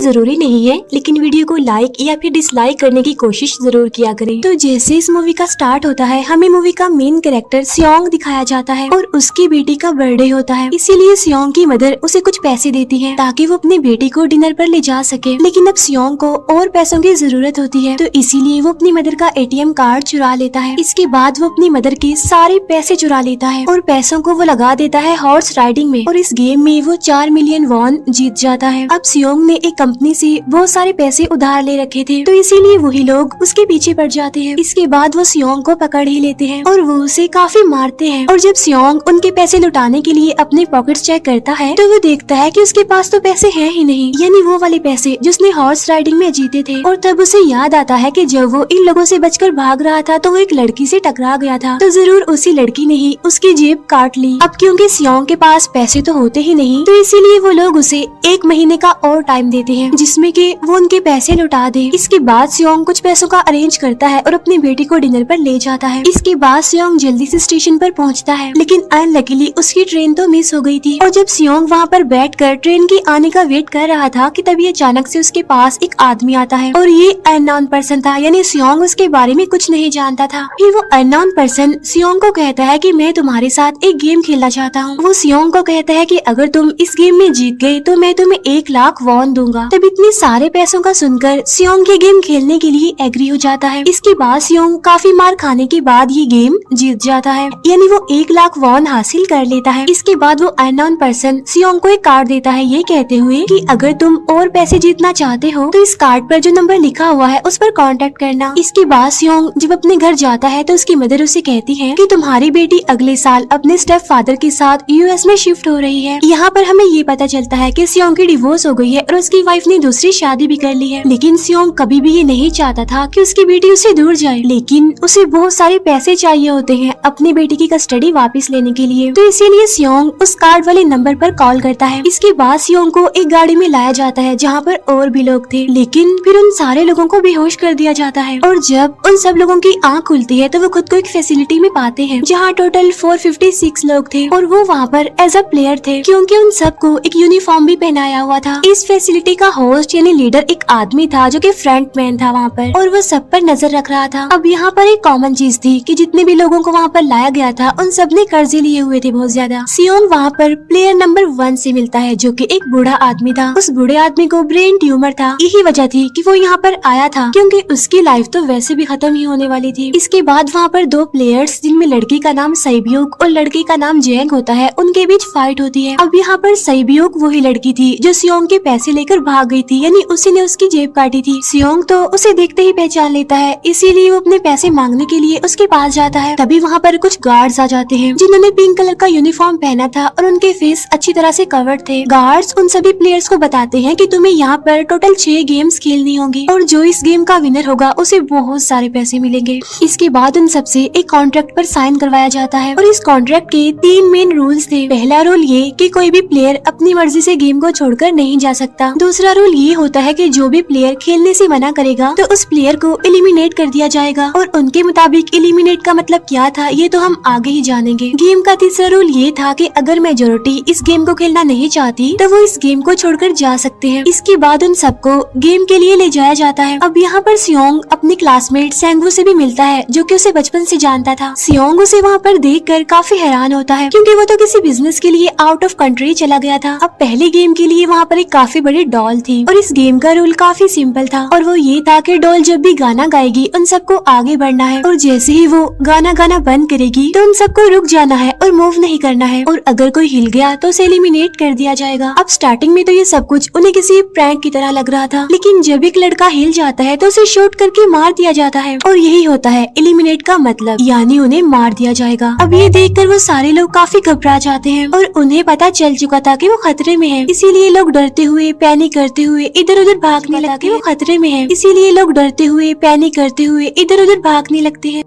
जरूरी नहीं है, लेकिन वीडियो को लाइक या फिर डिसलाइक करने की कोशिश जरूर किया करें। तो जैसे इस मूवी का स्टार्ट होता है, हमें मूवी का मेन कैरेक्टर सियोंग दिखाया जाता है और उसकी बेटी का बर्थडे होता है। इसीलिए सियोंग की मदर उसे कुछ पैसे देती है ताकि वो अपनी बेटी को डिनर पर ले जा सके। लेकिन अब सियोंग को और पैसों की जरूरत होती है, तो इसीलिए वो अपनी मदर का ATM कार्ड चुरा लेता है। इसके बाद वो अपनी मदर के सारे पैसे चुरा लेता है और पैसों को वो लगा देता है हॉर्स राइडिंग में, और इस गेम में वो 4 मिलियन वॉन जीत जाता है। अब सियोंग ने एक कंपनी से बहुत सारे पैसे उधार ले रखे थे, तो इसीलिए वही लोग उसके पीछे पड़ जाते हैं। इसके बाद वो सियोंग को पकड़ ही लेते हैं और वो उसे काफी मारते हैं। और जब सियोंग उनके पैसे लुटाने के लिए अपने पॉकेट्स चेक करता है, तो वो देखता है कि उसके पास तो पैसे हैं ही नहीं, यानी वो वाले पैसे जिसने हॉर्स राइडिंग में जीते थे। और तब उसे याद आता है कि जब वो इन लोगों से बचकर भाग रहा था तो वो एक लड़की से टकरा गया था, तो जरूर उसी लड़की ने ही उसकी जेब काट ली। अब क्योंकि सियोंग के पास पैसे तो होते ही नहीं, तो इसीलिए वो लोग उसे 1 महीने का और टाइम देते हैं जिसमें कि वो उनके पैसे लौटा दे। इसके बाद सियोंग कुछ पैसों का अरेंज करता है और अपनी बेटी को डिनर पर ले जाता है। इसके बाद सियोंग जल्दी से स्टेशन पर पहुंचता है, लेकिन अनलकीली उसकी ट्रेन तो मिस हो गई थी। और जब सियोंग वहां पर बैठकर ट्रेन के आने का वेट कर रहा था कि तभी अचानक से उसके पास एक आदमी आता है, और ये अननोन पर्सन था, यानी सियोंग उसके बारे में कुछ नहीं जानता था। फिर वो अननोन पर्सन सियोंग को कहता है कि मैं तुम्हारे साथ एक गेम खेलना चाहता हूँ। वो सियोंग को कहता है कि अगर तुम इस गेम में जीत गए तो मैं तुम्हें 1 लाख वॉन दूंगा। तब इतने सारे पैसों का सुनकर सियोंग ये गेम खेलने के लिए एग्री हो जाता है। इसके बाद सियोंग काफी मार खाने के बाद ये गेम जीत जाता है, यानी वो 1 लाख वॉन हासिल कर लेता है। इसके बाद वो अननोन पर्सन सियोंग को एक कार्ड देता है, ये कहते हुए कि अगर तुम और पैसे जीतना चाहते हो तो इस कार्ड पर जो नंबर लिखा हुआ है उस पर कांटेक्ट करना। इसके बाद सियोंग जब अपने घर जाता है तो उसकी मदर उसे कहती है कि तुम्हारी बेटी अगले साल अपने स्टेप फादर के साथ US में शिफ्ट हो रही है। यहाँ पर हमें ये पता चलता है कि सियोंग की डिवोर्स हो गई है और उसकी वाइफ ने दूसरी शादी भी कर ली है। लेकिन सियोंग कभी भी ये नहीं चाहता था कि उसकी बेटी उससे दूर जाए, लेकिन उसे बहुत सारे पैसे चाहिए होते हैं अपनी बेटी की कस्टडी वापस लेने के लिए, तो इसीलिए सियोंग उस कार्ड वाले नंबर पर कॉल करता है। इसके बाद सियोंग को एक गाड़ी में लाया जाता है जहाँ पर और भी लोग थे, लेकिन फिर उन सारे लोगों को बेहोश कर दिया जाता है। और जब उन सब लोगों की आँख खुलती है तो वो खुद को एक फैसिलिटी में पाते हैं जहाँ टोटल 456 लोग थे, और वो वहाँ पर एज अ प्लेयर थे क्योंकि उन सबको एक यूनिफॉर्म भी पहनाया हुआ था। इस फैसिलिटी का होस्ट यानी लीडर एक आदमी था जो कि फ्रंट मैन था वहाँ पर, और वो सब पर नजर रख रहा था। अब यहाँ पर एक कॉमन चीज थी कि जितने भी लोगों को वहाँ पर लाया गया था उन सब ने कर्जे लिए हुए थे बहुत ज्यादा। सियोंग वहाँ पर प्लेयर नंबर 1 से मिलता है जो कि एक बूढ़ा आदमी था। उस बूढ़े आदमी को ब्रेन ट्यूमर था, यही वजह थी कि वो यहाँ पर आया था क्योंकि उसकी लाइफ तो वैसे भी खत्म ही होने वाली थी। इसके बाद वहाँ पर 2 प्लेयर्स जिनमें लड़की का नाम सैब्यूक और लड़के का नाम जेंग होता है, उनके बीच फाइट होती है। अब यहाँ पर सैब्यूक वही लड़की थी जो सियोंग के पैसे लेकर भाग गई थी, यानी उसी ने उसकी जेब काटी थी। सियोंग तो उसे देखते ही पहचान लेता है, इसीलिए वो अपने पैसे मांगने के लिए उसके पास जाता है। तभी वहाँ पर कुछ गार्ड्स आ जाते हैं जिन्होंने पिंक कलर का यूनिफॉर्म पहना था और उनके फेस अच्छी तरह से कवर्ड थे। गार्ड्स उन सभी प्लेयर्स को बताते हैं कि तुम्हें यहाँ पर टोटल 6 गेम्स खेलनी होंगी और जो इस गेम का विनर होगा उसे बहुत सारे पैसे मिलेंगे। इसके बाद उन सबसे एक कॉन्ट्रैक्ट पर साइन करवाया जाता है और इस कॉन्ट्रैक्ट के 3 मेन रूल्स थे। पहला रूल ये कि कोई भी प्लेयर अपनी मर्जी से गेम को छोड़कर नहीं जा सकता। दूसरा रूल ये होता है कि जो भी प्लेयर खेलने से मना करेगा तो उस प्लेयर को एलिमिनेट कर दिया जाएगा, और उनके मुताबिक एलिमिनेट का मतलब क्या था ये तो हम आगे ही जानेंगे। गेम का तीसरा रूल ये था कि अगर मेजोरिटी इस गेम को खेलना नहीं चाहती तो वो इस गेम को छोड़कर जा सकते हैं। इसके बाद उन सबको गेम के लिए ले जाया जाता है। अब यहाँ पर सियोंग अपनी क्लासमेट सेंगवू से भी मिलता है जो कि उसे बचपन से जानता था। सियोंग उसे वहाँ पर देखकर काफी हैरान होता है क्योंकि वो तो किसी बिजनेस के लिए आउट ऑफ कंट्री चला गया था। अब पहले गेम के लिए वहाँ पर एक काफी बड़ी डॉल थी और इस गेम का रूल काफी सिंपल था, और वो ये था कि डॉल जब भी गाना गाएगी उन सबको आगे बढ़ना है, और जैसे ही वो गाना गाना बंद करेगी तो उन सबको रुक जाना है और मूव नहीं करना है, और अगर कोई हिल गया तो उसे एलिमिनेट कर दिया जाएगा। अब स्टार्टिंग में तो ये सब कुछ उन्हें किसी प्रैंक की तरह लग रहा था, लेकिन जब एक लड़का हिल जाता है तो उसे शूट करके मार दिया जाता है, और यही होता है एलिमिनेट का मतलब, यानी उन्हें मार दिया जाएगा। अब ये देखकर वो सारे लोग काफी घबरा जाते हैं और उन्हें पता चल चुका था कि वो खतरे में है, इसीलिए लोग डरते हुए पैनिक करते हुए इधर उधर भागने लगते हैं। वो खतरे में है, इसीलिए लोग डरते हुए पैनिक करते हुए इधर उधर भागने लगते हैं।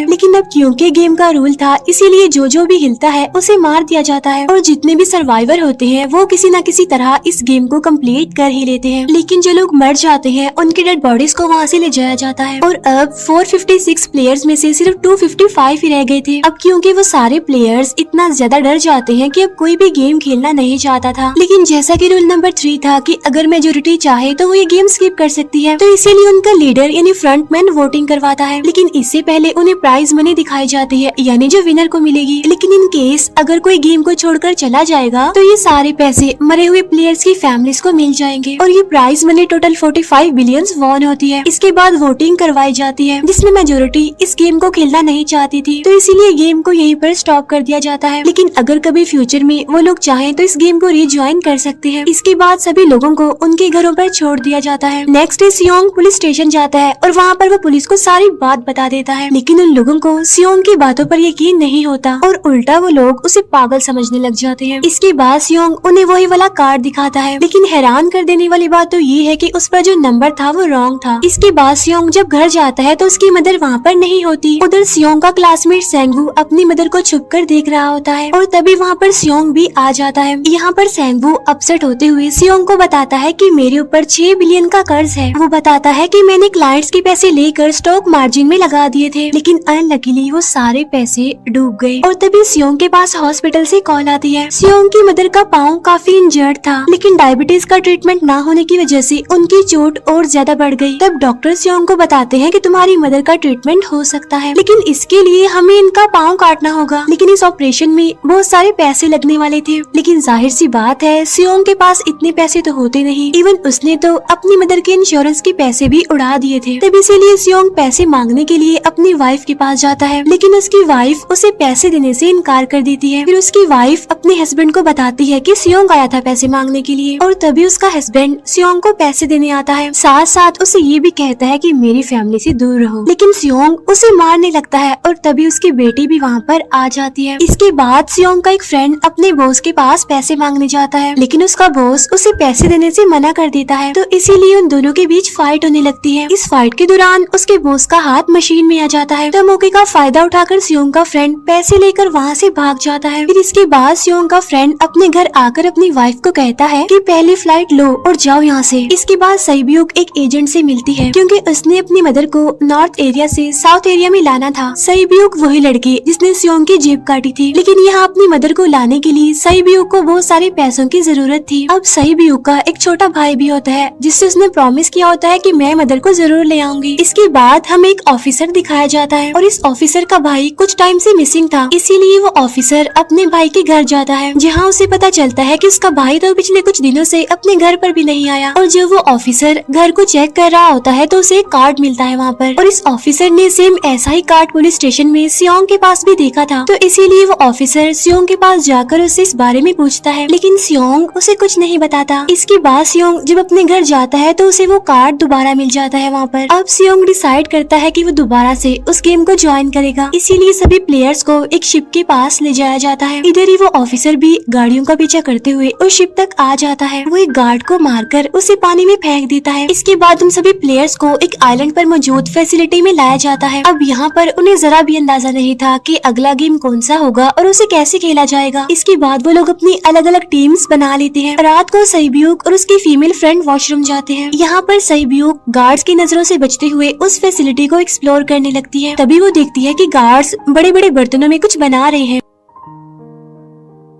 लेकिन अब क्योंकि गेम का रूल था इसीलिए जो भी हिलता है उसे मार दिया जाता है और जितने भी सर्वाइवर होते हैं वो किसी न किसी तरह इस गेम को कंप्लीट कर ही लेते हैं। लेकिन जो लोग मर जाते हैं उनकी डेड बॉडीज को वहाँ से ले जाया जाता है और अब 456 प्लेयर्स में से सिर्फ 255 ही रह गए थे। अब क्योंकि वो सारे प्लेयर्स इतना ज्यादा डर जाते हैं कि अब कोई भी गेम खेलना नहीं चाहता था। लेकिन जैसा कि रूल नंबर 3 था कि अगर मेजोरिटी चाहे तो वो ये गेम स्किप कर सकती है, तो इसीलिए उनका लीडर यानी फ्रंटमैन वोटिंग करवाता है। लेकिन इससे पहले उन्हें प्राइज मनी दिखाई जाती है यानी जो विनर को मिलेगी। लेकिन इन केस अगर कोई गेम को छोड़कर चला जाएगा तो ये सारे पैसे मरे हुए प्लेयर्स की फैमिलीज को मिल जाएंगे और ये prize money total 45 billion won होती है। इसके बाद वोटिंग करवाई जाती है जिसमें मेजोरिटी इस गेम को खेलना नहीं चाहती थी, तो इसीलिए गेम को यहीं पर स्टॉप कर दिया जाता है। लेकिन अगर कभी फ्यूचर में वो लोग चाहें तो इस गेम को रीज्वाइन कर सकते हैं। इसके बाद सभी लोगों को उनके घरों पर छोड़ दिया जाता है। नेक्स्ट डे सियोंग पुलिस स्टेशन जाता है और वहाँ पर वो पुलिस को सारी बात बता देता है। लेकिन उन लोगों को सियोंग की बातों पर यकीन नहीं होता और उल्टा वो लोग उसे पागल समझने लग जाते हैं। इसके बाद सियोंग उन्हें वही वाला कार्ड दिखाता है, लेकिन हैरान कर देने वाली बात तो ये है कि उस पर जो नंबर था वो रॉन्ग था। इसके बाद सियोंग जब घर जाता है तो उसकी मदर वहाँ पर नहीं होती। उधर सियोंग का क्लासमेट सेंगवू अपनी मदर को छुपकर देख रहा होता है और तभी वहाँ पर सियोंग भी आ जाता है। यहाँ पर सेंगवू अपसेट होते हुए सियोंग को बताता है कि मेरे ऊपर 6 बिलियन का कर्ज है। वो बताता है कि मैंने क्लाइंट्स के पैसे लेकर स्टॉक मार्जिन में लगा दिए थे, लेकिन अनलकीली वो सारे पैसे डूब गए। और तभी सियोंग के पास हॉस्पिटल से कॉल आती है। सियोंग की मदर का पाँव काफी इंजर्ड था, लेकिन डायबिटीज का ट्रीटमेंट न होने की वजह से उनकी चोट और ज्यादा बढ़ गई। तब डॉक्टर सियोंग को बताते हैं कि तुम्हारी मदर का ट्रीटमेंट हो सकता है, लेकिन इसके लिए हमें इनका पाँव काटना होगा। लेकिन इस ऑपरेशन में बहुत सारे पैसे लगने वाले थे। लेकिन जाहिर सी बात है सियोंग के पास इतने पैसे तो होते नहीं। इवन उसने तो अपनी मदर के इंश्योरेंस के पैसे भी उड़ा दिए थे। तब इसीलिए सियोंग पैसे मांगने के लिए अपनी वाइफ के पास जाता है, लेकिन उसकी वाइफ उसे पैसे देने से इनकार कर देती है। फिर उसकी वाइफ अपने हस्बैंड को बताती है कि सियोंग आया था पैसे मांगने के लिए और तभी उसका हस्बैंड सियोंग को पैसे देने आता है। साथ साथ उसे ये भी कहता है कि मेरी फैमिली से दूर रहो। लेकिन सियोंग उसे मारने लगता है और तभी उसकी बेटी भी वहाँ पर आ जाती है। इसके बाद सियोंग का एक फ्रेंड अपने बॉस के पास पैसे मांगने जाता है, लेकिन उसका बॉस उसे पैसे देने से मना कर देता है, तो इसीलिए उन दोनों के बीच फाइट होने लगती है। इस फाइट के दौरान उसके बॉस का हाथ मशीन में आ जाता है, तो मौके का फायदा उठाकर सियोंग का फ्रेंड पैसे लेकर वहाँ से भाग जाता है। फिर इसके बाद सियोंग का फ्रेंड अपने घर आकर अपनी वाइफ को कहता है कि पहली फ्लाइट लो और जाओ यहाँ से। इसके बाद सईब्यूक एक एजेंट से मिलती है क्योंकि उसने अपनी मदर को नॉर्थ एरिया से साउथ एरिया में लाना था। सईब्यूक वही लड़की जिसने सियोंग की जेब काटी थी, लेकिन यहाँ अपनी मदर को लाने के लिए सईब्यूक को बहुत सारे पैसों की जरूरत थी। अब सईब्यूक का एक छोटा भाई भी होता है जिससे उसने प्रॉमिस किया होता है कि मैं मदर को जरूर ले आऊंगी। इसके बाद हमें एक ऑफिसर दिखाया जाता है और इस ऑफिसर का भाई कुछ टाइम से मिसिंग था, इसीलिए वो ऑफिसर अपने भाई के घर जाता है, जहाँ उसे पता चलता है कि उसका भाई तो पिछले कुछ दिनों से अपने घर पर भी नहीं आया। और जब वो ऑफिसर घर को चेक कर रहा होता है तो उसे एक कार्ड मिलता है वहाँ पर, और इस ऑफिसर ने सेम ऐसा ही कार्ड पुलिस स्टेशन में सियोंग के पास भी देखा था, तो इसीलिए वो ऑफिसर सियोंग के पास जाकर उससे इस बारे में पूछता है, लेकिन सियोंग उसे कुछ नहीं बताता। इसके बाद सियोंग जब अपने घर जाता है तो उसे वो कार्ड दोबारा मिल जाता है वहाँ पर। अब सियोंग डिसाइड करता है कि वो दोबारा से उस गेम को ज्वाइन करेगा, इसीलिए सभी प्लेयर्स को एक शिप के पास ले जाया जाता है। इधर ही वो ऑफिसर भी गाड़ियों का पीछा करते हुए उस शिप तक आ जाता है। वो एक गार्ड को मारकर उसे पानी में फेंक देता है। इसके बाद उन सभी प्लेयर्स को एक आइलैंड पर मौजूद फैसिलिटी में लाया जाता है। अब यहाँ पर उन्हें जरा भी अंदाजा नहीं था कि अगला गेम कौन सा होगा और उसे कैसे खेला जाएगा। इसके बाद वो लोग अपनी अलग अलग टीम्स बना लेते हैं। रात को सईब्यूक और उसकी फीमेल फ्रेंड वॉशरूम जाते हैं। यहाँ पर सईब्यूक गार्ड्स की नजरों से बचते हुए उस फैसिलिटी को एक्सप्लोर करने लगती है। तभी वो देखती है कि गार्ड्स बड़े बड़े बर्तनों में कुछ बना रहे हैं,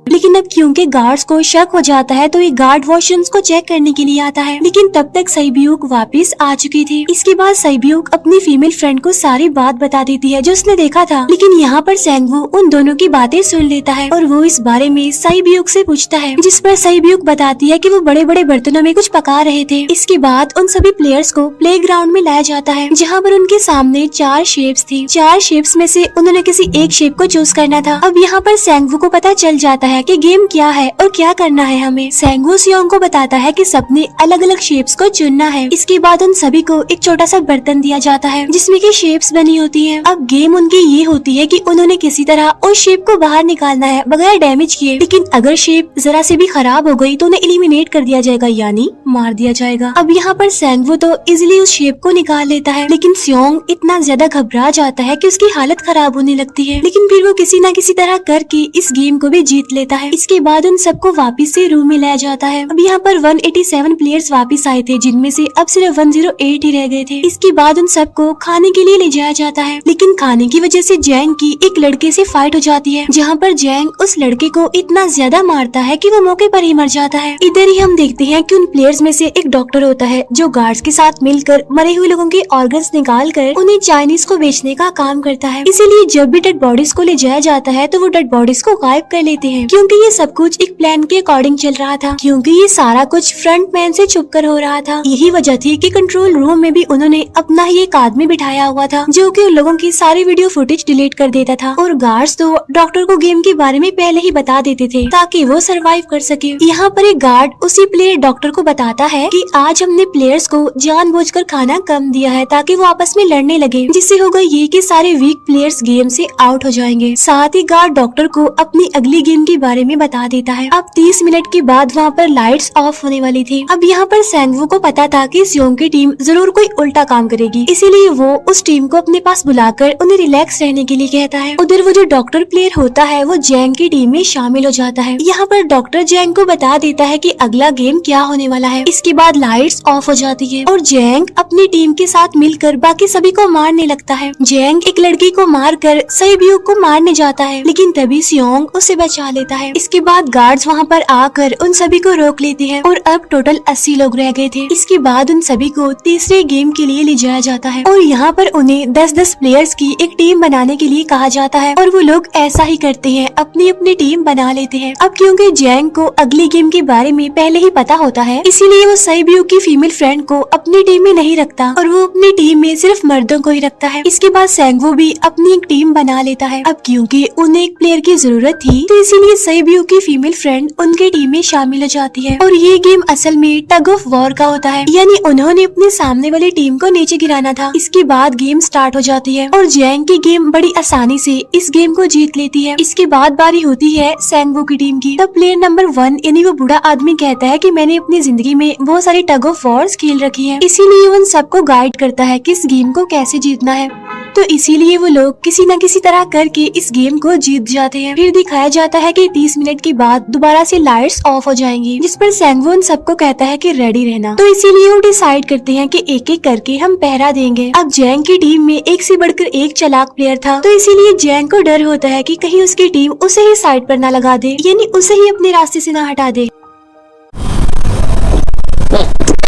लेकिन अब क्योंकि गार्ड्स को शक हो जाता है तो ये गार्ड वॉशरूम्स को चेक करने के लिए आता है, लेकिन तब तक सईब्यूक वापस आ चुकी थी। इसके बाद सईब्यूक अपनी फीमेल फ्रेंड को सारी बात बता देती है जो उसने देखा था, लेकिन यहाँ पर सेंगवू उन दोनों की बातें सुन लेता है और वो इस बारे में सईब्यूक से पूछता है, जिस पर सईब्यूक बताती है कि वो बड़े बड़े बर्तनों में कुछ पका रहे थे। इसके बाद उन सभी प्लेयर्स को प्लेग्राउंड में लाया जाता है, जहाँ पर उनके सामने 4 शेप्स थी। 4 शेप्स में से उन्होंने किसी एक शेप को चूज करना था। अब यहाँ पर सेंगवू को पता चल जाता है है कि गेम क्या है और क्या करना है हमें। सेंगवू सियोंग को बताता है कि सबने अलग अलग शेप्स को चुनना है। इसके बाद उन सभी को एक छोटा सा बर्तन दिया जाता है जिसमें की शेप्स बनी होती है। अब गेम उनकी ये होती है कि उन्होंने किसी तरह उस शेप को बाहर निकालना है बगैर डैमेज किए, लेकिन अगर शेप जरा से भी खराब हो गई तो उन्हें एलिमिनेट कर दिया जाएगा, यानी मार दिया जाएगा। अब यहाँ पर सेंगवू तो इजिली उस शेप को निकाल लेता है, लेकिन सियोंग इतना ज्यादा घबरा जाता है कि उसकी हालत खराब होने लगती है, लेकिन फिर वो किसी न किसी तरह करके इस गेम को भी जीत लेता है। इसके बाद उन सबको वापस से रूम में लाया जाता है। अब यहाँ पर 187 प्लेयर्स वापस आए थे, जिनमें से अब सिर्फ 108 ही रह गए थे। इसके बाद उन सबको खाने के लिए ले जाया जाता है, लेकिन खाने की वजह से जैंग की एक लड़के से फाइट हो जाती है, जहाँ पर जैंग उस लड़के को इतना ज्यादा मारता है कि वो मौके पर ही मर जाता है। इधर ही हम देखते हैं कि उन प्लेयर्स में से एक डॉक्टर होता है जो गार्ड्स के साथ मिलकर मरे हुए लोगों के ऑर्गन्स निकाल कर उन्हें चाइनीज को बेचने का काम करता है। इसीलिए जब भी डेड बॉडीज को ले जाया जाता है तो वो डेड बॉडीज को गायब कर लेते हैं, क्योंकि ये सब कुछ एक प्लान के अकॉर्डिंग चल रहा था, क्योंकि ये सारा कुछ फ्रंट मैन से छुप कर हो रहा था। यही वजह थी कि कंट्रोल रूम में भी उन्होंने अपना ही एक आदमी बिठाया हुआ था जो कि उन लोगों की सारी वीडियो फुटेज डिलीट कर देता था, और गार्ड्स तो डॉक्टर को गेम के बारे में पहले ही बता देते थे ताकि वो सरवाइव कर सके। यहाँ पर एक गार्ड उसी प्लेयर डॉक्टर को बताता है कि आज हमने प्लेयर्स को जानबूझकर खाना कम दिया है ताकि वो आपस में लड़ने लगे, जिससे होगा ये कि सारे वीक प्लेयर्स गेम से आउट हो जाएंगे। साथ ही गार्ड डॉक्टर को अपनी अगली गेम के बारे में बता देता है। अब 30 मिनट के बाद वहाँ पर लाइट्स ऑफ होने वाली थी। अब यहाँ पर सेंगवू को पता था कि सियोंग की टीम जरूर कोई उल्टा काम करेगी, इसीलिए वो उस टीम को अपने पास बुलाकर उन्हें रिलैक्स रहने के लिए कहता है। उधर वो जो डॉक्टर प्लेयर होता है वो जैंग की टीम में शामिल हो जाता है। यहाँ पर डॉक्टर जैंग को बता देता है कि अगला गेम क्या होने वाला है। इसके बाद लाइट्स ऑफ हो जाती है और जैंग अपनी टीम के साथ मिलकर बाकी सभी को मारने लगता है। जैंग एक लड़की को मारकर सैब्यू को मारने जाता है, लेकिन तभी सियोंग उसे बचा लेता है। इसके बाद गार्ड्स वहाँ पर आकर उन सभी को रोक लेते हैं और अब टोटल 80 लोग रह गए थे। इसके बाद उन सभी को तीसरे गेम के लिए ले जाया जाता है और यहाँ पर उन्हें 10-10 प्लेयर्स की एक टीम बनाने के लिए कहा जाता है, और वो लोग ऐसा ही करते हैं, अपनी अपनी टीम बना लेते हैं। अब क्योंकि जैंग को अगली गेम के बारे में पहले ही पता होता है, इसीलिए वो सैब्यू की फीमेल फ्रेंड को अपनी टीम में नहीं रखता और वो अपनी टीम में सिर्फ मर्दों को ही रखता है। इसके बाद सेंगवू भी अपनी एक टीम बना लेता है। अब क्योंकि उन्हें एक प्लेयर की जरूरत थी तो इसीलिए सैब्यू की फीमेल फ्रेंड उनके टीम में शामिल हो जाती है, और ये गेम असल में टग ऑफ वॉर का होता है, यानी उन्होंने अपने सामने वाली टीम को नीचे गिराना था। इसके बाद गेम स्टार्ट हो जाती है और जैंग की गेम बड़ी आसानी से इस गेम को जीत लेती है। इसके बाद बारी होती है सेंगवू की टीम की। तब प्लेयर नंबर 1 यानी वो बूढ़ा आदमी कहता है कि मैंने अपनी जिंदगी में बहुत सारी टग ऑफ वॉर्स खेल रखी है, इसीलिए उन सबको गाइड करता है कि इस गेम को कैसे जीतना है। तो इसीलिए वो लोग किसी न किसी तरह करके इस गेम को जीत जाते हैं। फिर दिखाया जाता है कि 30 मिनट के बाद दोबारा से लाइट्स ऑफ हो जाएंगी, जिस पर सेंगवू उन सबको कहता है कि रेडी रहना। तो इसीलिए वो डिसाइड करते हैं कि एक एक करके हम पहरा देंगे। अब जैंग की टीम में एक से बढ़कर एक चालाक प्लेयर था, तो इसीलिए जैंग को डर होता है कि कहीं उसकी टीम उसे ही साइड पर न लगा दे, यानी उसे ही अपने रास्ते से न हटा दे।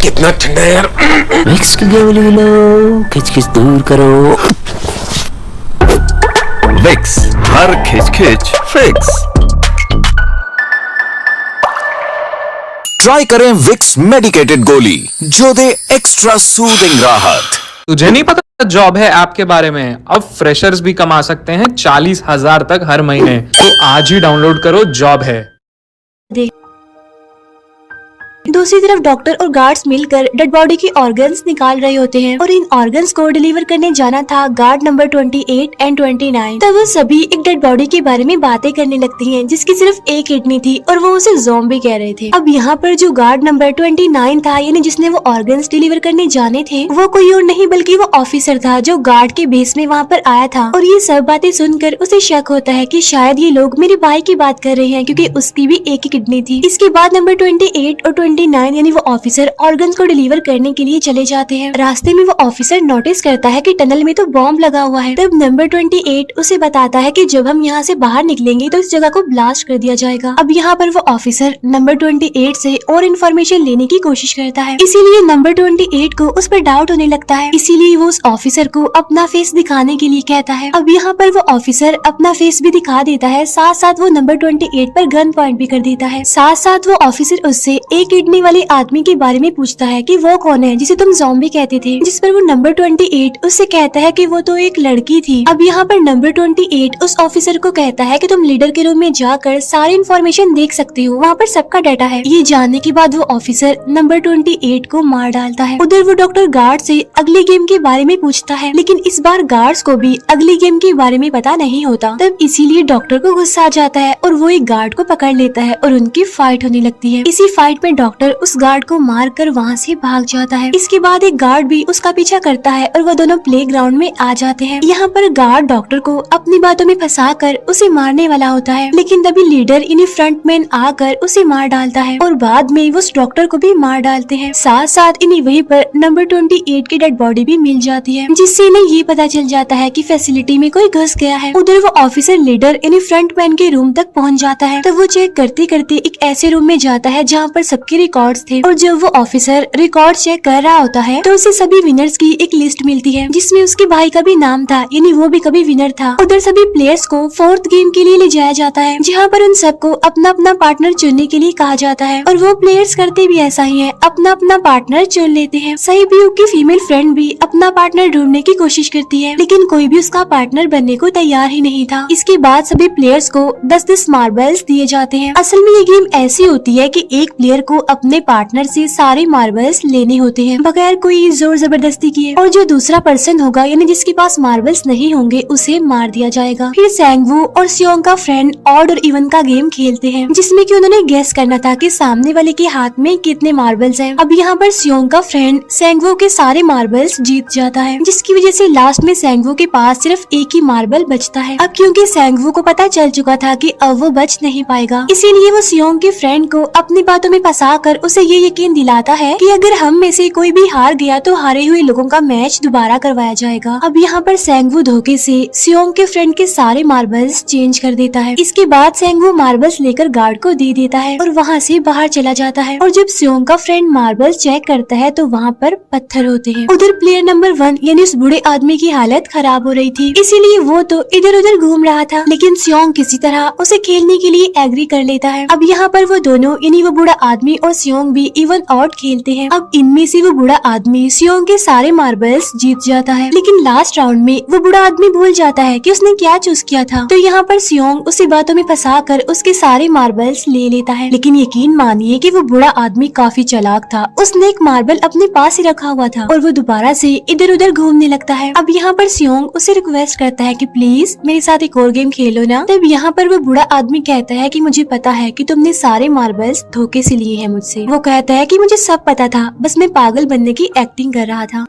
कितना ठंडा है यार। विक्स की गोली लो, खिच दूर करो। विक्स, हर खिच फिक्स। ट्राई करें विक्स मेडिकेटेड गोली जो दे एक्स्ट्रा सूदिंग राहत। तुझे नहीं पता जॉब है ऐप के बारे में? अब फ्रेशर्स भी कमा सकते हैं 40,000 तक हर महीने। तो आज ही डाउनलोड करो जॉब है। दूसरी तरफ डॉक्टर और गार्ड्स मिलकर डेड बॉडी की ऑर्गन्स निकाल रहे होते हैं और इन ऑर्गन्स को डिलीवर करने जाना था गार्ड नंबर 28 एंड 29। तब वो सभी एक डेड बॉडी के बारे में बातें करने लगती हैं जिसकी सिर्फ एक किडनी थी और वो उसे ज़ॉम्बी कह रहे थे। अब यहाँ पर जो गार्ड नंबर 29 था, यानी जिसने वो ऑर्गन्स डिलीवर करने जाने थे, वो कोई और नहीं बल्कि वो ऑफिसर था जो गार्ड के बेस में वहाँ पर आया था। और ये सब बातें सुनकर उसे शक होता है कि शायद ये लोग मेरे भाई की बात कर रहे हैं, क्योंकि उसकी भी एक ही किडनी थी। इसके बाद नंबर 28 और 29 यानी वो ऑफिसर ऑर्गन्स को डिलीवर करने के लिए चले जाते हैं। रास्ते में वो ऑफिसर नोटिस करता है कि टनल में तो बॉम्ब लगा हुआ है। तब नंबर 28 उसे बताता है कि जब हम यहाँ से बाहर निकलेंगे तो इस जगह को ब्लास्ट कर दिया जाएगा। अब यहाँ पर वो ऑफिसर नंबर 28 से और इन्फॉर्मेशन लेने की कोशिश करता है, इसीलिए नंबर 28 को उस पर डाउट होने लगता है। इसीलिए वो उस ऑफिसर को अपना फेस दिखाने के लिए कहता है। अब यहाँ पर वो ऑफिसर अपना फेस भी दिखा देता है, साथ साथ वो नंबर 28 पर गन पॉइंट भी कर देता है। साथ साथ वो ऑफिसर उससे एक किडनी सामने वाले आदमी के बारे में पूछता है कि वो कौन है जिसे तुम ज़ॉम्बी कहते थे, जिस पर वो नंबर 28 उससे कहता है कि वो तो एक लड़की थी। अब यहाँ पर नंबर 28 उस ऑफिसर को कहता है कि तुम लीडर के रूम में जाकर सारी इन्फॉर्मेशन देख सकते हो, वहाँ पर सबका डाटा है। ये जानने के बाद वो ऑफिसर नंबर 28 को मार डालता है। उधर वो डॉक्टर गार्ड से अगली गेम के बारे में पूछता है, लेकिन इस बार गार्ड्स को भी अगली गेम के बारे में पता नहीं होता। तब इसीलिए डॉक्टर को गुस्सा आ जाता है और वो एक गार्ड को पकड़ लेता है और उनकी फाइट होने लगती है। इसी फाइट में डॉक्टर उस गार्ड को मार कर वहाँ से भाग जाता है। इसके बाद एक गार्ड भी उसका पीछा करता है और वो दोनों प्लेग्राउंड में आ जाते हैं। यहाँ पर गार्ड डॉक्टर को अपनी बातों में फंसा कर उसे मारने वाला होता है, लेकिन तभी लीडर यानी फ्रंटमैन आकर उसे मार डालता है और बाद में वो उस डॉक्टर को भी मार डालते हैं। साथ साथ इन्हें वहीं पर नंबर 28 की डेड बॉडी भी मिल जाती है, जिससे इन्हें ये पता चल जाता है कि फैसिलिटी में कोई घुस गया है। उधर वो ऑफिसर लीडर यानी फ्रंटमैन के रूम तक पहुंच जाता है। तब वो चेक करते करते एक ऐसे रूम में जाता है जहाँ पर सबके रिकॉर्ड्स थे, और जब वो ऑफिसर रिकॉर्ड चेक कर रहा होता है तो उसे सभी विनर्स की एक लिस्ट मिलती है, जिसमें उसके भाई का भी नाम था, यानी वो भी कभी विनर था। उधर सभी प्लेयर्स को 4th गेम के लिए ले जाया जाता है, जहाँ पर उन सबको अपना अपना पार्टनर चुनने के लिए कहा जाता है, और वो प्लेयर्स करते भी ऐसा ही है, अपना अपना पार्टनर चुन लेते हैं। सहीब्यूक की फीमेल फ्रेंड भी अपना पार्टनर ढूंढने की कोशिश करती है, लेकिन कोई भी उसका पार्टनर बनने को तैयार ही नहीं था। इसके बाद सभी प्लेयर्स को 10-10 मार्बल्स दिए जाते हैं। असल में ये गेम ऐसी होती है कि एक प्लेयर को अपने पार्टनर से सारे मार्बल्स लेने होते हैं बगैर कोई जोर जबरदस्ती किए, और जो दूसरा पर्सन होगा यानी जिसके पास मार्बल्स नहीं होंगे उसे मार दिया जाएगा। फिर सैंगवू और सियोंग का फ्रेंड ऑड और इवन का गेम खेलते हैं, जिसमें कि उन्होंने गेस करना था कि सामने वाले के हाथ में कितने मार्बल्स हैं। अब यहाँ पर सियोंग का फ्रेंड सैंगवू के सारे मार्बल्स जीत जाता है, जिसकी वजह से लास्ट में सैंगवू के पास सिर्फ एक ही मार्बल बचता है। अब क्योंकि सैंगवू को पता चल चुका था कि अब वो बच नहीं पाएगा, इसीलिए वो सियोंग के फ्रेंड को अपनी बातों में फंसा कर उसे ये यकीन दिलाता है कि अगर हम में से कोई भी हार गया तो हारे हुए लोगों का मैच दोबारा करवाया जाएगा। अब यहाँ पर सैंगवू धोखे से सियोंग के फ्रेंड के सारे मार्बल्स चेंज कर देता है। इसके बाद सैंगवू मार्बल्स लेकर गार्ड को दे देता है और वहाँ से बाहर चला जाता है, और जब सियोंग का फ्रेंड मार्बल्स चेक करता है तो वहाँ पर पत्थर होते हैं। उधर प्लेयर नंबर 1 यानी उस बूढ़े आदमी की हालत खराब हो रही थी, इसीलिए वो तो इधर उधर घूम रहा था, लेकिन सियोंग किसी तरह उसे खेलने के लिए एग्री कर लेता है। अब यहाँ पर वो दोनों यानी वो बूढ़ा आदमी और सियोंग भी इवन ऑड खेलते हैं। अब इनमें से वो बूढ़ा आदमी सियोंग के सारे मार्बल्स जीत जाता है, लेकिन लास्ट राउंड में वो बूढ़ा आदमी भूल जाता है कि उसने क्या चूज किया था। तो यहाँ पर सियोंग उसी बातों में फंसा कर उसके सारे मार्बल्स ले लेता है, लेकिन यकीन मानिए कि वो बूढ़ा आदमी काफी चालाक था। उसने एक मार्बल अपने पास ही रखा हुआ था और वो दोबारा से इधर उधर घूमने लगता है। अब यहाँ पर सियोंग उसे रिक्वेस्ट करता है कि प्लीज मेरे साथ एक और गेम खेलो ना। तब यहाँ पर वो बूढ़ा आदमी कहता है कि मुझे पता है कि तुमने सारे मार्बल्स धोखे से लिए हैं मुझसे। वो कहता है कि मुझे सब पता था, बस मैं पागल बनने की एक्टिंग कर रहा था।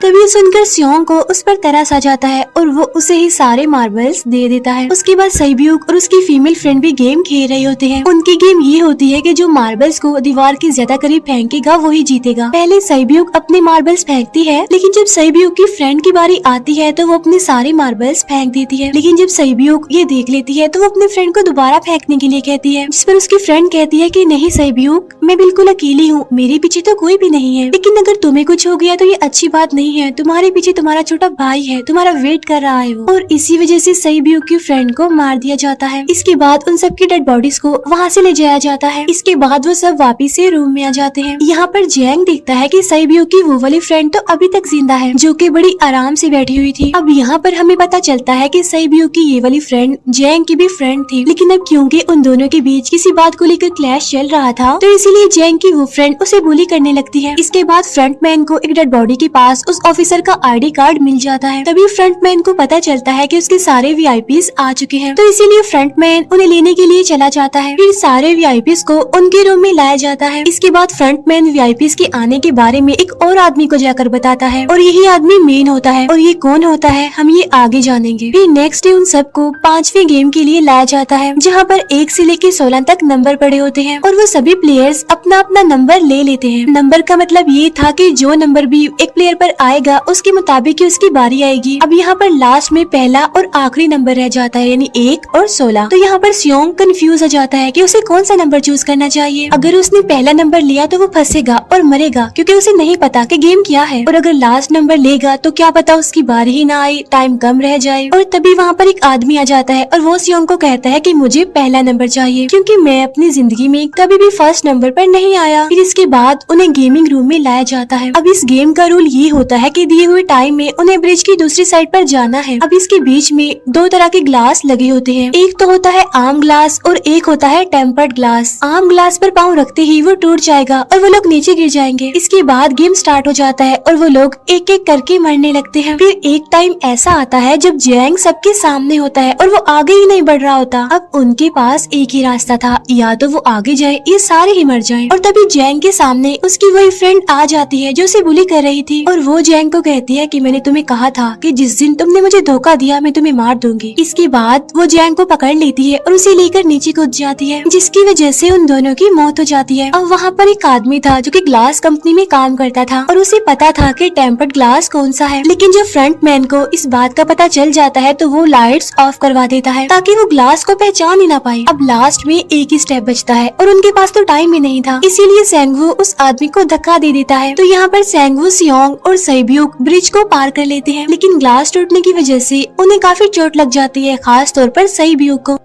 तभी सुनकर सियोंग को उस पर तरस आ जाता है और वो उसे ही सारे मार्बल्स दे देता है। उसके बाद सहीब्यूक और उसकी फीमेल फ्रेंड भी गेम खेल रहे होते हैं। उनकी गेम ये होती है कि जो मार्बल्स को दीवार के ज्यादा करीब फेंकेगा वही जीतेगा। पहले सहीब्यूक अपने मार्बल्स फेंकती है, लेकिन जब सहीब्यूक की फ्रेंड की बारी आती है तो वो अपने सारे मार्बल्स फेंक देती है। लेकिन जब सहीब्यूक ये देख लेती है तो वो अपने फ्रेंड को दोबारा फेंकने के लिए कहती है, जिस पर उसकी फ्रेंड कहती है कि नहीं सहीब्यूक, मैं बिल्कुल अकेली हूँ, मेरे पीछे तो कोई भी नहीं है, लेकिन अगर तुम्हें कुछ हो गया तो ये अच्छी बात नहीं है, तुम्हारे पीछे तुम्हारा छोटा भाई है, तुम्हारा वेट कर रहा है वो। और इसी वजह से सहीब्यूक की फ्रेंड को मार दिया जाता है। इसके बाद उन सबकी डेड बॉडीज को वहाँ से ले जाया जाता है। इसके बाद वो सब वापिस से रूम में आ जाते हैं। यहाँ पर जैंग देखता है कि सहीब्यूक की वो वाली फ्रेंड तो अभी तक जिंदा है, जो कि बड़ी आराम से बैठी हुई थी। अब यहाँ पर हमें पता चलता है कि सहीब्यूक की ये वाली फ्रेंड जैंग की भी फ्रेंड थी, लेकिन अब क्योंकि उन दोनों के बीच किसी बात को लेकर क्लैश चल रहा था तो इसीलिए जैंग की वो फ्रेंड उसे बुली करने लगती है। इसके बाद फ्रंटमैन को एक डेड बॉडी के पास उस ऑफिसर का आईडी कार्ड मिल जाता है। तभी फ्रंटमैन को पता चलता है कि उसके सारे वीआईपीज आ चुके हैं, तो इसीलिए फ्रंटमैन उन्हें लेने के लिए चला जाता है। फिर सारे वीआईपीज को उनके रूम में लाया जाता है। इसके बाद फ्रंटमैन वीआईपीज के आने के बारे में एक और आदमी को जाकर बताता है, और यही आदमी मेन होता है, और ये कौन होता है हम ये आगे जानेंगे। फिर नेक्स्ट डे उन सबको 5वें गेम के लिए लाया जाता है, जहाँ पर 1 से लेकर 16 तक नंबर पड़े होते हैं, और वो सभी प्लेयर्स अपना अपना नंबर ले लेते हैं। नंबर का मतलब ये था कि जो नंबर भी एक प्लेयर पर आएगा उसके मुताबिक ही उसकी बारी आएगी। अब यहाँ पर लास्ट में पहला और आखिरी नंबर रह जाता है, यानी 1 और 16। तो यहाँ पर सियोंग कंफ्यूज हो जाता है कि उसे कौन सा नंबर चूज करना चाहिए। अगर उसने पहला नंबर लिया तो वो फंसेगा और मरेगा, क्योंकि उसे नहीं पता कि गेम क्या है। और अगर लास्ट नंबर लेगा तो क्या पता उसकी बारी ही ना आए, टाइम कम रह जाए। और तभी वहाँ पर एक आदमी आ जाता है और वो सियोंग को कहता है कि मुझे पहला नंबर चाहिए, क्योंकि मैं अपनी जिंदगी में कभी भी फर्स्ट नंबर पर नहीं आया। फिर इसके बाद उन्हें गेमिंग रूम में लाया जाता है। अब इस गेम का रूल ये होता है कि दिए हुए टाइम में उन्हें ब्रिज की दूसरी साइड पर जाना है। अब इसके बीच में 2 तरह के ग्लास लगे होते हैं, एक तो होता है आम ग्लास और एक होता है टेम्पर्ड ग्लास। आम ग्लास पर पाँव रखते ही वो टूट जाएगा और वो लोग नीचे गिर जाएंगे। इसके बाद गेम स्टार्ट हो जाता है और वो लोग एक एक करके मरने लगते हैं। फिर एक टाइम ऐसा आता है जब जैंग सबके सामने होता है और वो आगे ही नहीं बढ़ रहा होता। अब उनके पास एक ही रास्ता था, या तो वो आगे जाए या सारे ही मर जाएं। और तभी जैंग के सामने उसकी वही फ्रेंड आ जाती है जो उसे बुली कर रही थी, और वो जैंग को कहती है कि मैंने तुम्हें कहा था कि जिस दिन तुमने मुझे धोखा दिया मैं तुम्हें मार दूंगी। इसके बाद वो जैंग को पकड़ लेती है और उसे लेकर नीचे कूद जाती है, जिसकी वजह से उन दोनों की मौत हो जाती है। अब वहाँ पर एक आदमी था जो कि ग्लास कंपनी में काम करता था और उसे पता था कि टेम्पर्ड ग्लास कौन सा है, लेकिन जब फ्रंट मैन को इस बात का पता चल जाता है तो वो लाइट्स ऑफ करवा देता है ताकि वो ग्लास को पहचान ही ना पाए। अब लास्ट में एक ही स्टेप बचता है और उनके पास तो टाइम ही नहीं था, इसीलिए सेंगवू उस आदमी को धक्का दे देता है। तो यहाँ पर सेंगवू, सियोंग और सैब्यूक ब्रिज को पार कर लेते हैं, लेकिन ग्लास टूटने की वजह से उन्हें काफी चोट लग जाती है, खास तौर पर सैब्यूक को।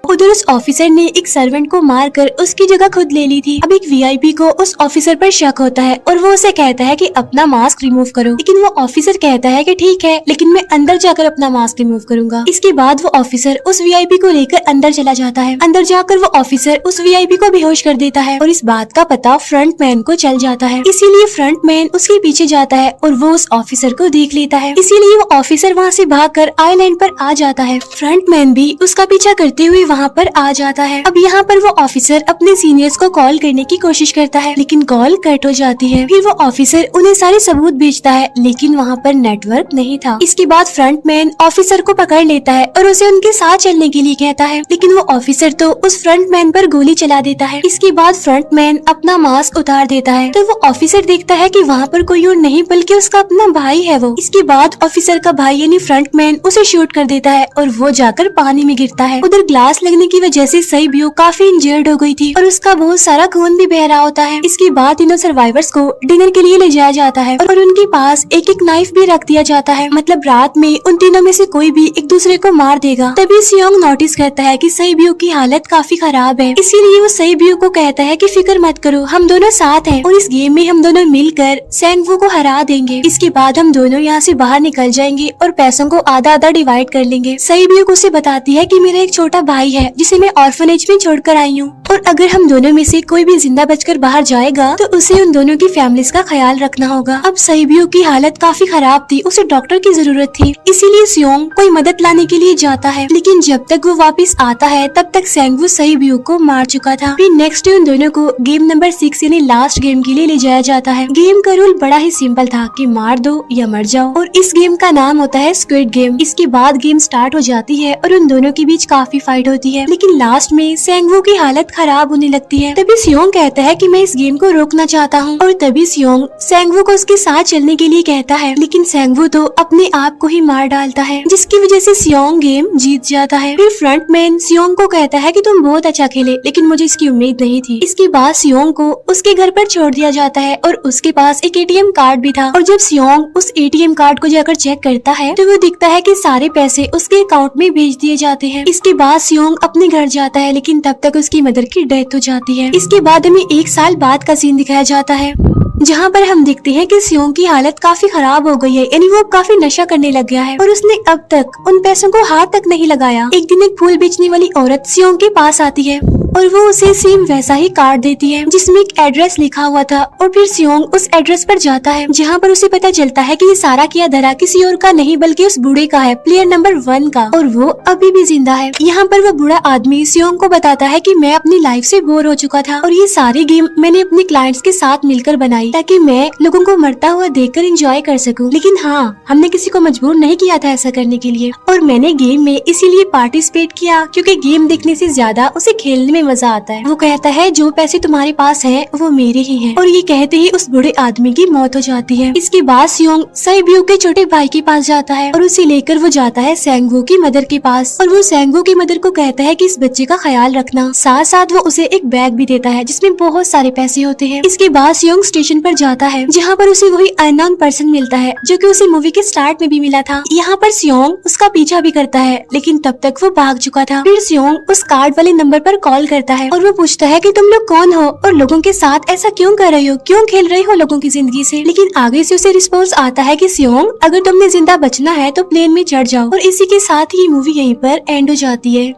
उधर उस ऑफिसर ने एक सर्वेंट को मारकर उसकी जगह खुद ले ली थी। अब एक वीआईपी को उस ऑफिसर पर शक होता है और वो उसे कहता है कि अपना मास्क रिमूव करो, लेकिन वो ऑफिसर कहता है कि ठीक है, लेकिन मैं अंदर जाकर अपना मास्क रिमूव करूंगा। इसके बाद वो ऑफिसर उस वीआईपी को लेकर अंदर चला जाता है। अंदर जाकर वो ऑफिसर उस वीआईपी को बेहोश कर देता है और इस बात का पता फ्रंट मैन को चल जाता है, इसीलिए फ्रंट मैन उसके पीछे जाता है और वो उस ऑफिसर को देख लेता है, इसीलिए वो ऑफिसर वहाँ से भागकर आइलैंड पर आ जाता है। फ्रंट मैन भी उसका पीछा करते हुए वहाँ पर आ जाता है। अब यहाँ पर वो ऑफिसर अपने सीनियर्स को कॉल करने की कोशिश करता है, लेकिन कॉल कट हो जाती है। फिर वो ऑफिसर उन्हें सारे सबूत भेजता है, लेकिन वहाँ पर नेटवर्क नहीं था। इसके बाद फ्रंट मैन ऑफिसर को पकड़ लेता है और उसे उनके साथ चलने के लिए कहता है, लेकिन वो ऑफिसर तो उस फ्रंट मैन पर गोली चला देता है। इसके बाद फ्रंट मैन अपना मास्क उतार देता है, तो वो ऑफिसर देखता है कि वहाँ पर कोई और नहीं बल्कि उसका अपना भाई है वो। इसके बाद ऑफिसर का भाई यानी फ्रंट मैन उसे शूट कर देता है और वो जाकर पानी में गिरता है। उधर ग्लास लगने की वजह से सैब्यूक काफी इंजर्ड हो गई थी और उसका बहुत सारा खून भी बह रहा होता है। इसके बाद तीनों सर्वाइवर्स को डिनर के लिए ले जाया जाता है और उनके पास एक एक नाइफ भी रख दिया जाता है, मतलब रात में उन तीनों में से कोई भी एक दूसरे को मार देगा। तभी सियोंग नोटिस करता है कि सैब्यूक की हालत काफी खराब है, इसीलिए वो सैब्यूक को कहता है कि फिक्र मत करो, हम दोनों साथ हैं और इस गेम में हम दोनों मिलकर सेंगवू को हरा देंगे। इसके बाद हम दोनों यहाँ से बाहर निकल जाएंगे और पैसों को आधा आधा डिवाइड कर लेंगे। सैब्यूक उसे बताती है कि मेरा एक छोटा भाई है जिसे मैं ऑर्फनेज में छोड़कर आई हूँ, और अगर हम दोनों में से कोई भी जिंदा बचकर बाहर जाएगा तो उसे उन दोनों की फैमिलीज का ख्याल रखना होगा। अब सैब्यूक की हालत काफी खराब थी, उसे डॉक्टर की जरूरत थी, इसीलिए सियोंग कोई मदद लाने के लिए जाता है, लेकिन जब तक वो वापस आता है तब तक सेंगवू सैब्यूक को मार चुका था। फिर नेक्स्ट डे उन दोनों को गेम नंबर 6 यानी लास्ट गेम के लिए ले जाया जाता है। गेम का रूल बड़ा ही सिंपल था कि मार दो या मर जाओ, और इस गेम का नाम होता है स्क्विड गेम। इसके बाद गेम स्टार्ट हो जाती है और उन दोनों के बीच काफी फाइट होती है, लेकिन लास्ट में सेंगवू की हालत खराब होने लगती है। तभी सियोंग कहता है कि मैं इस गेम को रोकना चाहता हूँ, और तभी सियोंग सेंगवू को उसके साथ चलने के लिए कहता है, लेकिन सेंगवू तो अपने आप को ही मार डालता है, जिसकी वजह से सियोंग गेम जीत जाता है। फिर फ्रंट मैन सियोंग को कहता है कि तुम बहुत अच्छा खेले, लेकिन मुझे इसकी उम्मीद नहीं थी। इसके बाद सियोंग को उसके घर पर छोड़ दिया जाता है और उसके पास एक एटीएम कार्ड भी था, और जब सियोंग उस एटीएम कार्ड को जाकर चेक करता है तो वो दिखता है कि सारे पैसे उसके अकाउंट में भेज दिए जाते हैं। इसके बाद सियोंग अपने घर जाता है, लेकिन तब तक उसकी मदर की डेथ हो जाती है। इसके बाद हमें 1 साल बाद का सीन दिखाया जाता है, जहाँ पर हम देखते हैं कि सियोंग की हालत काफी खराब हो गई है, यानी वो काफी नशा करने लग गया है और उसने अब तक उन पैसों को हाथ तक नहीं लगाया। एक दिन एक फूल बेचने वाली औरत सियोंग के पास आती है और वो उसे सेम वैसा ही कार्ड देती है जिसमें एक एड्रेस लिखा हुआ था, और फिर सियोंग उस एड्रेस पर जाता है, जहाँ पर उसे पता चलता है कि ये सारा किया धरा किसी और का नहीं बल्कि उस बूढ़े का है, प्लेयर नंबर 1 का, और वो अभी भी जिंदा है। यहाँ पर वो बूढ़ा आदमी सियोंग को बताता है कि मैं अपनी लाइफ से बोर हो चुका था और ये सारी गेम मैंने अपने क्लाइंट्स के साथ मिलकर बनाई ताकि मैं लोगों को मरता हुआ देखकर एंजॉय कर सकूं, लेकिन हाँ, हमने किसी को मजबूर नहीं किया था ऐसा करने के लिए, और मैंने गेम में इसीलिए पार्टिसिपेट किया क्योंकि गेम देखने से ज्यादा उसे खेलने में में मजा आता है। वो कहता है जो पैसे तुम्हारे पास हैं वो मेरे ही हैं। और ये कहते ही उस बूढ़े आदमी की मौत हो जाती है। इसके बाद सियोंग साइब्यू के छोटे भाई के पास जाता है और उसे लेकर वो जाता है सेंगवू की मदर के पास। और वो सेंगवू की मदर को कहता है कि इस बच्चे का ख्याल रखना। साथ साथ वो उसे एक बैग भी देता है जिसमें बहुत सारे पैसे होते हैं। इसके बाद सियोंग स्टेशन पर जाता है जहाँ पर उसे वही अननोन पर्सन मिलता है जो कि उसे मूवी के स्टार्ट में भी मिला था। यहाँ पर सियोंग उसका पीछा भी करता है लेकिन तब तक वो भाग चुका था। फिर सियोंग उस कार्ड वाले नंबर पर कॉल करता है और वो पूछता है कि तुम लोग कौन हो और लोगों के साथ ऐसा क्यों कर रहे हो, क्यों खेल रहे हो लोगों की जिंदगी से। लेकिन आगे से उसे रिस्पॉन्स आता है कि सियोंग अगर तुमने जिंदा बचना है तो प्लेन में चढ़ जाओ। और इसी के साथ ही मूवी यहीं पर एंड हो जाती है।